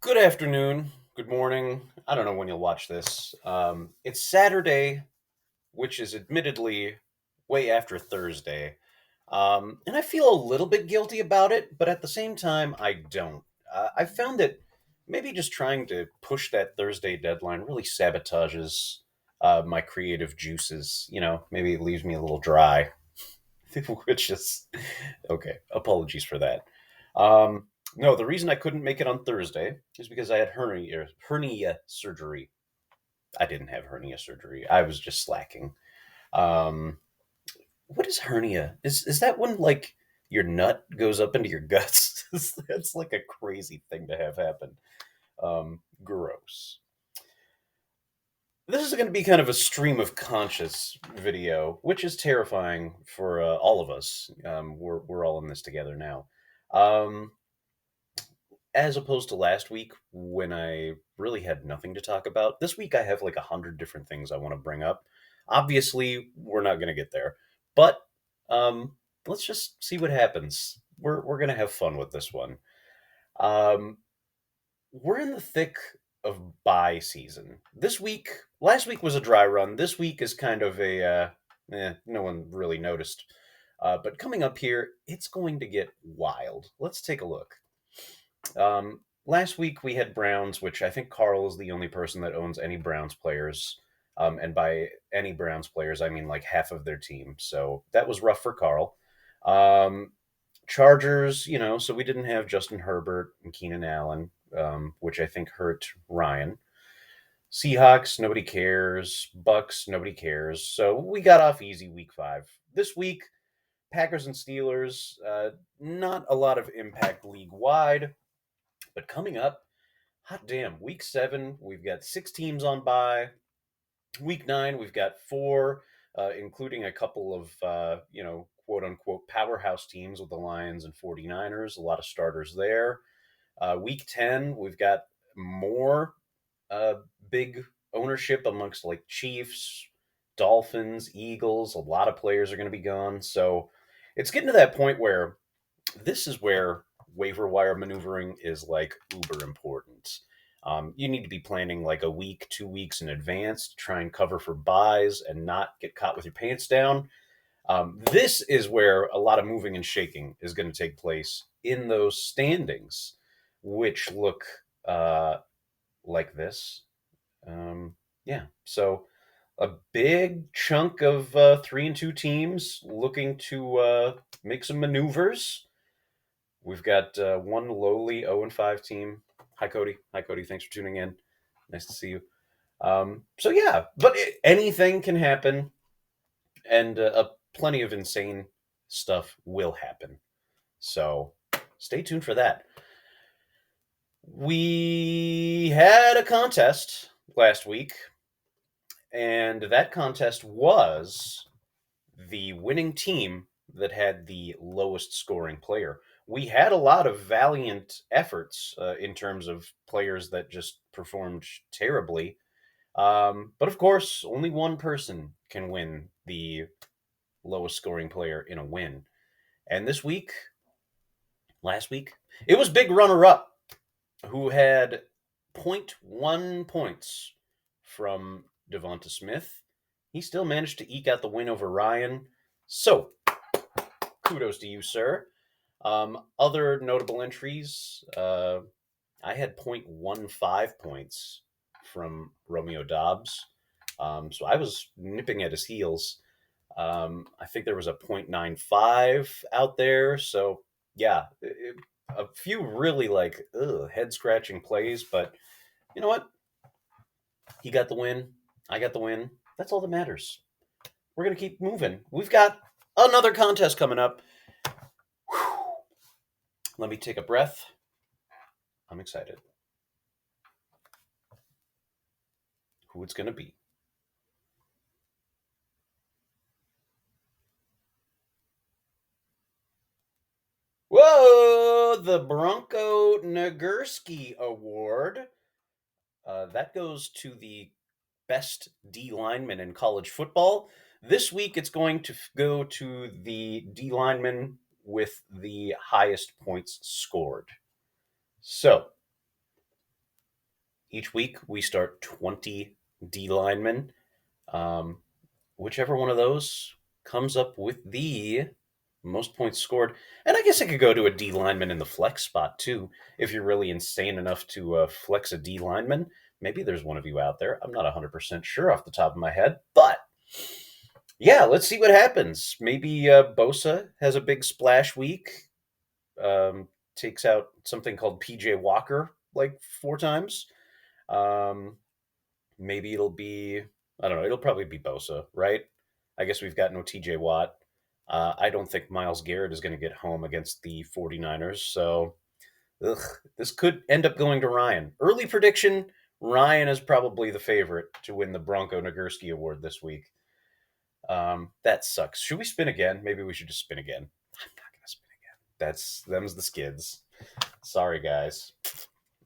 Good afternoon, good morning. I don't know when you'll watch this. It's Saturday, which is admittedly way after Thursday. And I feel a little bit guilty about it, but at the same time, I don't. I found that maybe just trying to push that Thursday deadline really sabotages my creative juices. Maybe it leaves me a little dry, which is okay. Apologies for that. Um, no, the reason I couldn't make it on Thursday is because I had hernia surgery. I didn't have hernia surgery. I was just slacking. Um, what is hernia? Is that when like your nut goes up into your guts? That's like a crazy thing to have happen. Gross. This is going to be kind of a stream of conscious video, which is terrifying for all of us. We're all in this together now. Um, as opposed to last week when I really had nothing to talk about. This week I have like 100 different things I want to bring up. Obviously, we're not going to get there, but um, let's just see what happens. We're going to have fun with this one. Um, we're in the thick of bye season. Last week was a dry run. This week is kind of no one really noticed. But coming up here, it's going to get wild. Let's take a look. Last week we had Browns, which I think Karl is the only person that owns any Browns players. And by any Browns players, I mean like half of their team. So that was rough for Karl. Um, Chargers, so we didn't have Justin Herbert and Keenan Allen, which I think hurt Ryan. Seahawks, nobody cares. Bucks, nobody cares. So we got off easy week 5. This week, Packers and Steelers, not a lot of impact league wide. But coming up, hot damn, week 7, we've got 6 teams on bye. Week 9, we've got 4, including a couple of, quote unquote powerhouse teams with the Lions and 49ers, a lot of starters there. Week 10, we've got more uh, big ownership amongst like Chiefs, Dolphins, Eagles. A lot of players are going to be gone. So it's getting to that point where this is where waiver wire maneuvering is like uber important. You need to be planning like a week, 2 weeks in advance to try and cover for buys and not get caught with your pants down. This is where a lot of moving and shaking is going to take place in those standings, which look like this. Yeah, so a big chunk of 3 and 2 teams looking to make some maneuvers. We've got one lowly 0-5 team. Hi, Cody. Hi, Cody. Thanks for tuning in. Nice to see you. So yeah, but anything can happen, and plenty of insane stuff will happen. So stay tuned for that. We had a contest last week, and that contest was the winning team that had the lowest scoring player. We had a lot of valiant efforts in terms of players that just performed terribly. But of course, only one person can win the lowest scoring player in a win. And last week, it was big runner up who had zero point 0.1 points from Devonta Smith. He still managed to eke out the win over Ryan. So, kudos to you, sir. Other notable entries, I had 0.15 points from Romeo Dobbs. So I was nipping at his heels. I think there was a 0.95 out there. So, yeah, a few really like head scratching plays, but you know what? He got the win. I got the win. That's all that matters. We're going to keep moving. We've got another contest coming up. Whew. Let me take a breath. I'm excited. Who it's going to be. Whoa! The Bronco Nagurski Award. That goes to the best D lineman in college football. This week, it's going to go to the D lineman with the highest points scored. So, Each week we start 20 D linemen. Um, Whichever one of those comes up with the most points scored. And I guess I could go to a D lineman in the flex spot too, if you're really insane enough to flex a D lineman. Maybe there's one of you out there. I'm not 100% sure off the top of my head, but yeah, let's see what happens. Maybe Bosa has a big splash week, takes out something called PJ Walker like 4 times. Um, Maybe it'll be, I don't know, it'll probably be Bosa, right? I guess we've got no TJ Watt. I don't think Miles Garrett is going to get home against the 49ers. So ugh, this could end up going to Ryan. Early prediction, Ryan is probably the favorite to win the Bronco Nagurski Award this week. That sucks. Should we spin again? Maybe we should just spin again. I'm not going to spin again. Them's the skids. Sorry, guys.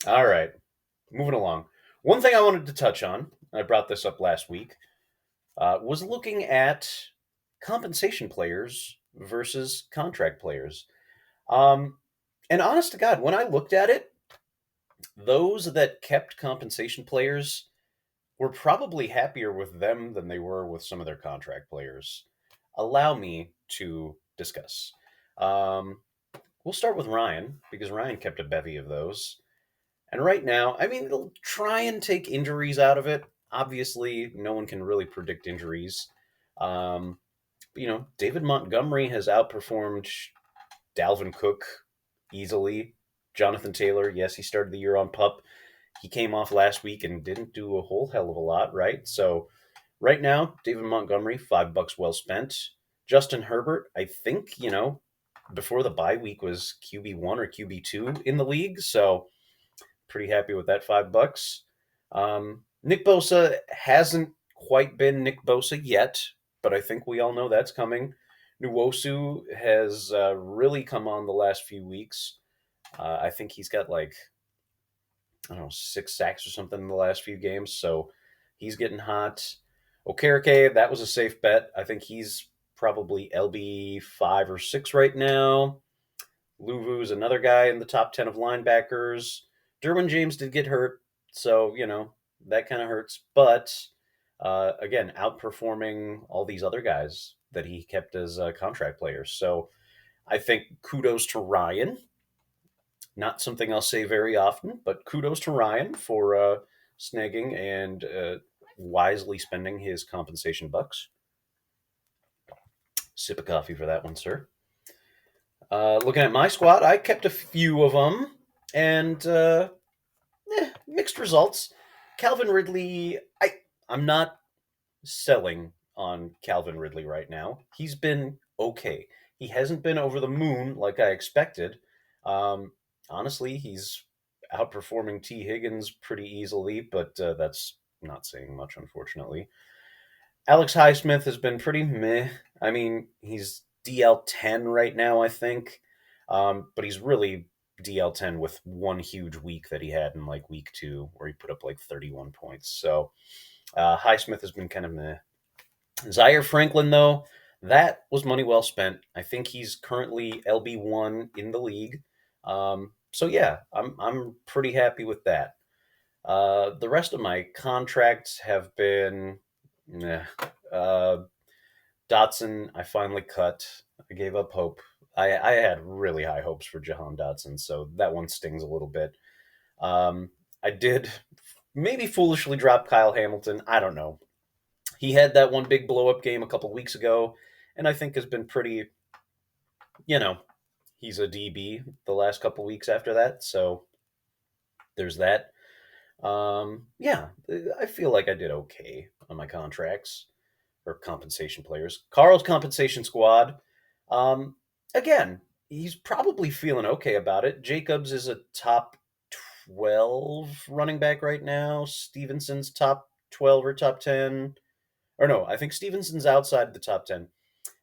All right, moving along. One thing I wanted to touch on, and I brought this up last week, was looking at compensation players versus contract players. Um, and honest to God, when I looked at it, those that kept compensation players were probably happier with them than they were with some of their contract players. Allow me to discuss. Um, we'll start with Ryan because Ryan kept a bevy of those. And right now, I mean, it'll try and take injuries out of it. Obviously, no one can really predict injuries. Um, David Montgomery has outperformed Dalvin Cook easily. Jonathan Taylor, yes, he started the year on pup. He came off last week and didn't do a whole hell of a lot, right? So right now, David Montgomery, $5 well spent. Justin Herbert, I think, before the bye week was QB1 or QB2 in the league. So pretty happy with that $5. Nick Bosa hasn't quite been Nick Bosa yet, but I think we all know that's coming. Nuwosu has really come on the last few weeks. I think he's got like, I don't know, 6 sacks or something in the last few games, so he's getting hot. Okereke, that was a safe bet. I think he's probably LB 5 or 6 right now. Luvu's another guy in the top 10 of linebackers. Derwin James did get hurt, so, that kind of hurts. But again, outperforming all these other guys that he kept as contract players. So I think kudos to Ryan. Not something I'll say very often, but kudos to Ryan for snagging and wisely spending his compensation bucks. Sip of coffee for that one, sir. Looking at my squad, I kept a few of them, and mixed results. Calvin Ridley, I'm not selling on Calvin Ridley right now. He's been okay. He hasn't been over the moon like I expected. Um, Honestly, he's outperforming T. Higgins pretty easily, but that's not saying much, unfortunately. Alex Highsmith has been pretty meh. I mean, he's DL10 right now, I think. But he's really DL10 with one huge week that he had in like week 2, where he put up like 31 points. So Highsmith has been kind of meh. Zaire Franklin, though, that was money well spent. I think he's currently LB1 in the league. So yeah, I'm pretty happy with that. The rest of my contracts have been, nah. Uh, Dotson, I finally cut. I gave up hope. I had really high hopes for Jahan Dotson, so that one stings a little bit. Um, I did maybe foolishly drop Kyle Hamilton. I don't know. He had that one big blow up game a couple weeks ago, and I think has been pretty, you know, he's a DB the last couple weeks after that. So there's that. Yeah, I feel like I did okay on my contracts or compensation players. Karl's compensation squad. Um, Again, he's probably feeling okay about it. Jacobs is a top 12 running back right now. Stevenson's top 12 or top 10. Or no, I think Stevenson's outside the top 10.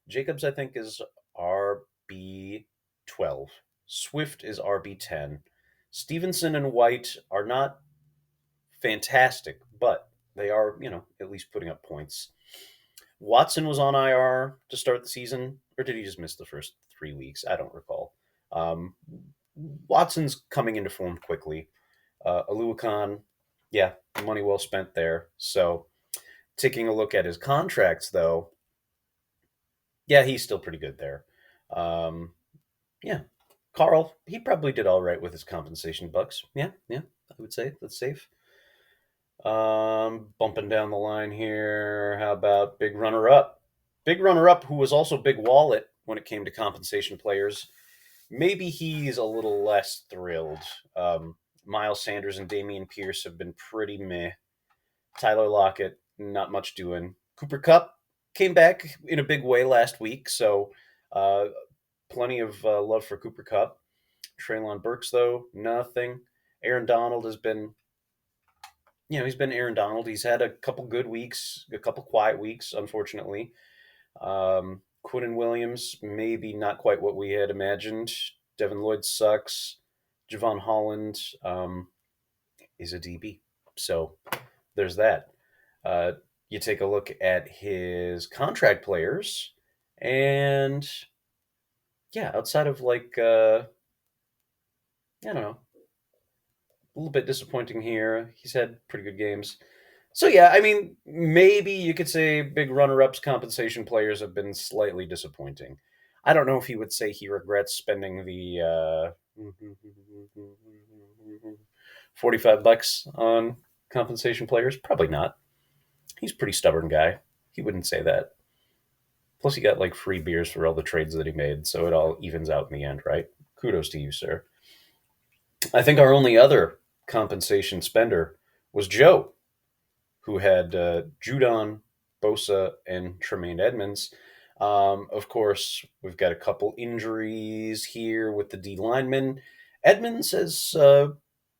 Jacobs, I think, is RB 12. Swift is RB 10. Stevenson and White are not fantastic, but they are, at least putting up points. Watson was on IR to start the season, or did he just miss the first 3 weeks? I don't recall. Um, Watson's coming into form quickly. Aluakhan, Yeah, money well spent there. So taking a look at his contracts, though, yeah, he's still pretty good there. Um, yeah, Karl, he probably did all right with his compensation bucks. Yeah, yeah, I would say that's safe. Bumping down the line here. How about big runner up? Big runner up, who was also big wallet when it came to compensation players. Maybe he's a little less thrilled. Miles Sanders and Damian Pierce have been pretty meh. Tyler Lockett, not much doing. Cooper Cup came back in a big way last week, so uh, plenty of love for Cooper Cup. Traylon Burks, though, nothing. Aaron Donald has been, he's been Aaron Donald. He's had a couple good weeks, a couple quiet weeks, unfortunately. Quinton Williams, maybe not quite what we had imagined. Devin Lloyd sucks. Javon Holland is a DB. So there's that. Uh, you take a look at his contract players, and yeah, outside of I don't know, a little bit disappointing here. He's had pretty good games. So yeah, I mean, maybe you could say big runner-ups compensation players have been slightly disappointing. I don't know if he would say he regrets spending the 45 bucks on compensation players. Probably not. He's a pretty stubborn guy. He wouldn't say that. Plus, he got like free beers for all the trades that he made, so it all evens out in the end, right? Kudos to you, sir. I think our only other compensation spender was Joe, who had Judon, Bosa, and Tremaine Edmonds. Of course, we've got a couple injuries here with the D linemen. Edmonds has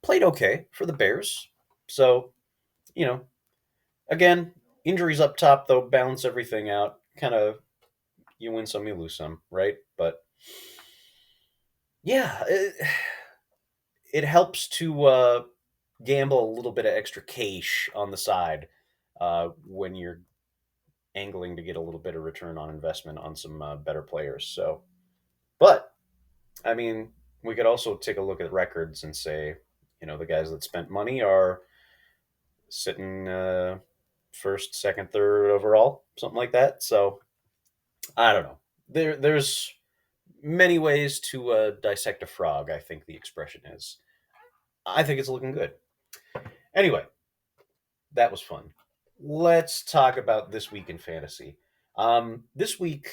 played okay for the Bears. So, you know, again, injuries up top, though, balance everything out. Kind of, you win some, you lose some, right? But yeah, it helps to gamble a little bit of extra cash on the side when you're angling to get a little bit of return on investment on some better players. So, but I mean, we could also take a look at records and say, the guys that spent money are sitting first, second, third overall, something like that. So I don't know. There's many ways to dissect a frog. I think the expression is. I think it's looking good. Anyway, that was fun. Let's talk about this week in fantasy. This week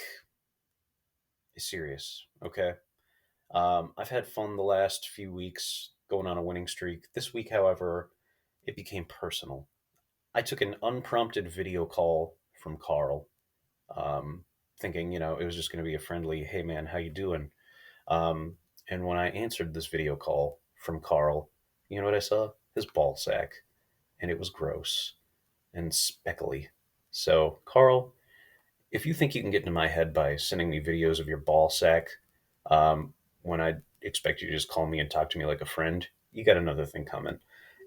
is serious. Okay. I've had fun the last few weeks going on a winning streak. This week, however, it became personal. I took an unprompted video call from Karl, thinking, it was just going to be a friendly, "Hey man, how you doing?" Um, and when I answered this video call from Karl, you know what I saw? His ball sack, and it was gross and speckly. So, Karl, if you think you can get into my head by sending me videos of your ball sack, when I expect you to just call me and talk to me like a friend, you got another thing coming.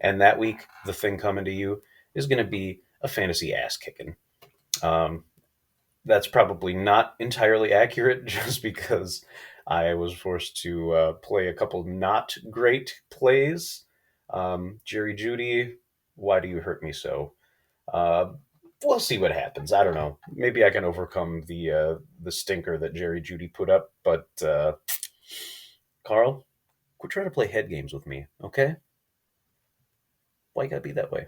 And that week, the thing coming to you is going to be a fantasy ass kicking. Um, that's probably not entirely accurate, just because I was forced to play a couple not great plays. Jerry Judy, why do you hurt me so? Uh, we'll see what happens. I don't know. Maybe I can overcome the stinker that Jerry Judy put up. But Karl, quit trying to play head games with me, okay? Why you gotta be that way?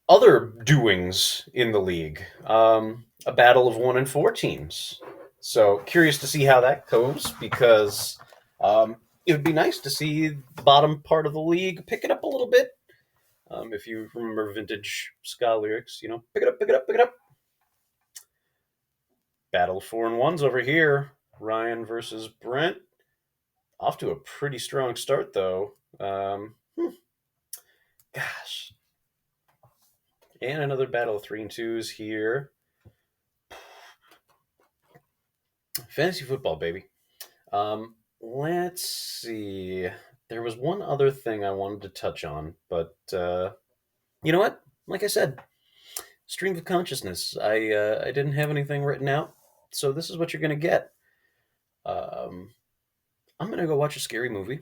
Other doings in the league. A battle of 1 and 4 teams. So curious to see how that goes, because it would be nice to see the bottom part of the league pick it up a little bit. If you remember vintage ska lyrics, pick it up, pick it up, pick it up. Battle of 4 and 1s over here. Ryan versus Brent. Off to a pretty strong start, though. Gosh. And another battle of 3 and 2s here. Fantasy football, baby. Let's see. There was one other thing I wanted to touch on, but you know what? Like I said, stream of consciousness. I didn't have anything written out, so this is what you're gonna get. I'm gonna go watch a scary movie.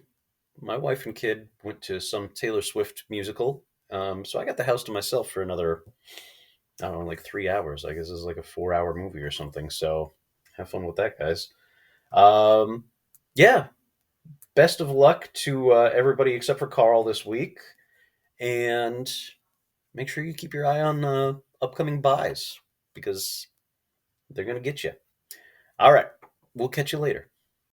My wife and kid went to some Taylor Swift musical. So I got the house to myself for another, I don't know, like 3 hours. I guess it's like a 4 hour movie or something. So have fun with that, guys. Um, yeah, best of luck to everybody except for Karl this week. And make sure you keep your eye on upcoming buys because they're going to get you. All right. We'll catch you later.